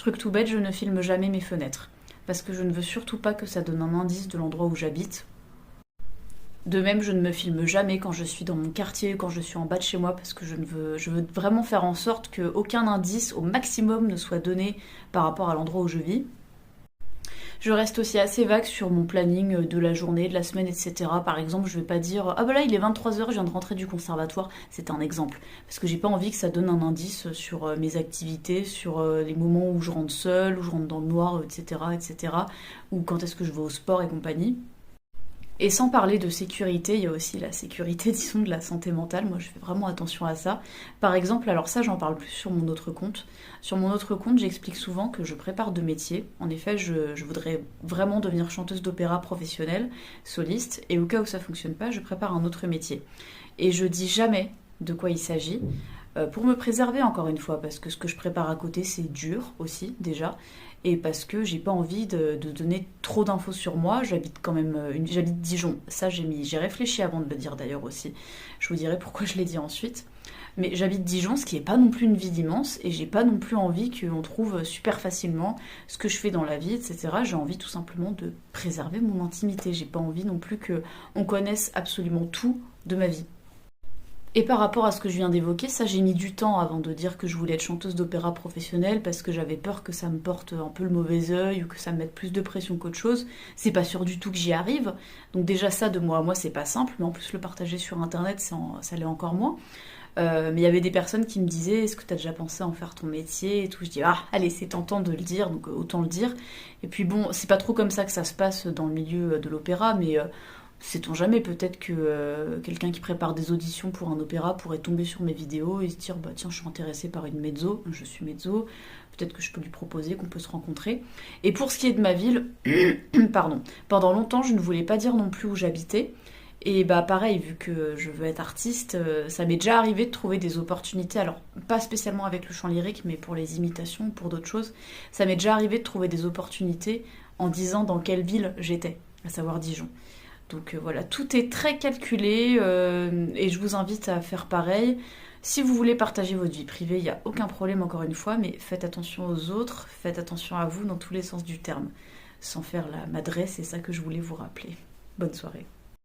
Truc tout bête, je ne filme jamais mes fenêtres. Parce que je ne veux surtout pas que ça donne un indice de l'endroit où j'habite. De même, je ne me filme jamais quand je suis dans mon quartier, quand je suis en bas de chez moi, parce que je veux vraiment faire en sorte qu'aucun indice au maximum ne soit donné par rapport à l'endroit où je vis. Je reste aussi assez vague sur mon planning de la journée, de la semaine, etc. Par exemple, je vais pas dire ah bah là il est 23h, je viens de rentrer du conservatoire. C'est un exemple. Parce que j'ai pas envie que ça donne un indice sur mes activités, sur les moments où je rentre seule, où je rentre dans le noir, etc. etc. Ou quand est-ce que je vais au sport et compagnie. Et sans parler de sécurité, il y a aussi la sécurité, disons, de la santé mentale. Moi, je fais vraiment attention à ça. Par exemple, alors ça, j'en parle plus sur mon autre compte. Sur mon autre compte, j'explique souvent que je prépare deux métiers. En effet, je voudrais vraiment devenir chanteuse d'opéra professionnelle, soliste, et au cas où ça fonctionne pas, je prépare un autre métier. Et je dis jamais de quoi il s'agit, pour me préserver encore une fois, parce que ce que je prépare à côté, c'est dur aussi, déjà, et parce que j'ai pas envie de donner trop d'infos sur moi. J'habite quand même, j'habite Dijon. Ça, j'ai réfléchi avant de le dire d'ailleurs aussi. Je vous dirai pourquoi je l'ai dit ensuite. Mais j'habite Dijon, ce qui est pas non plus une ville immense, et j'ai pas non plus envie qu'on trouve super facilement ce que je fais dans la vie, etc. J'ai envie tout simplement de préserver mon intimité. J'ai pas envie non plus qu'on connaisse absolument tout de ma vie. Et par rapport à ce que je viens d'évoquer, ça j'ai mis du temps avant de dire que je voulais être chanteuse d'opéra professionnelle parce que j'avais peur que ça me porte un peu le mauvais œil ou que ça me mette plus de pression qu'autre chose. C'est pas sûr du tout que j'y arrive. Donc déjà ça de moi à moi c'est pas simple, mais en plus le partager sur internet ça l'est encore moins. Mais il y avait des personnes qui me disaient est-ce que tu as déjà pensé à en faire ton métier et tout. Je dis ah allez c'est tentant de le dire donc autant le dire. Et puis bon c'est pas trop comme ça que ça se passe dans le milieu de l'opéra mais sait-on jamais, peut-être que quelqu'un qui prépare des auditions pour un opéra pourrait tomber sur mes vidéos et se dire bah tiens je suis intéressée par une mezzo, je suis mezzo, peut-être que je peux lui proposer qu'on peut se rencontrer. Et pour ce qui est de ma ville, pardon, pendant longtemps je ne voulais pas dire non plus où j'habitais. Et bah pareil, vu que je veux être artiste, ça m'est déjà arrivé de trouver des opportunités, alors pas spécialement avec le chant lyrique, mais pour les imitations, pour d'autres choses, ça m'est déjà arrivé de trouver des opportunités en disant dans quelle ville j'étais, à savoir Dijon. Donc voilà, tout est très calculé et je vous invite à faire pareil. Si vous voulez partager votre vie privée, il n'y a aucun problème encore une fois, mais faites attention aux autres, faites attention à vous dans tous les sens du terme. Sans faire la madresse, c'est ça que je voulais vous rappeler. Bonne soirée.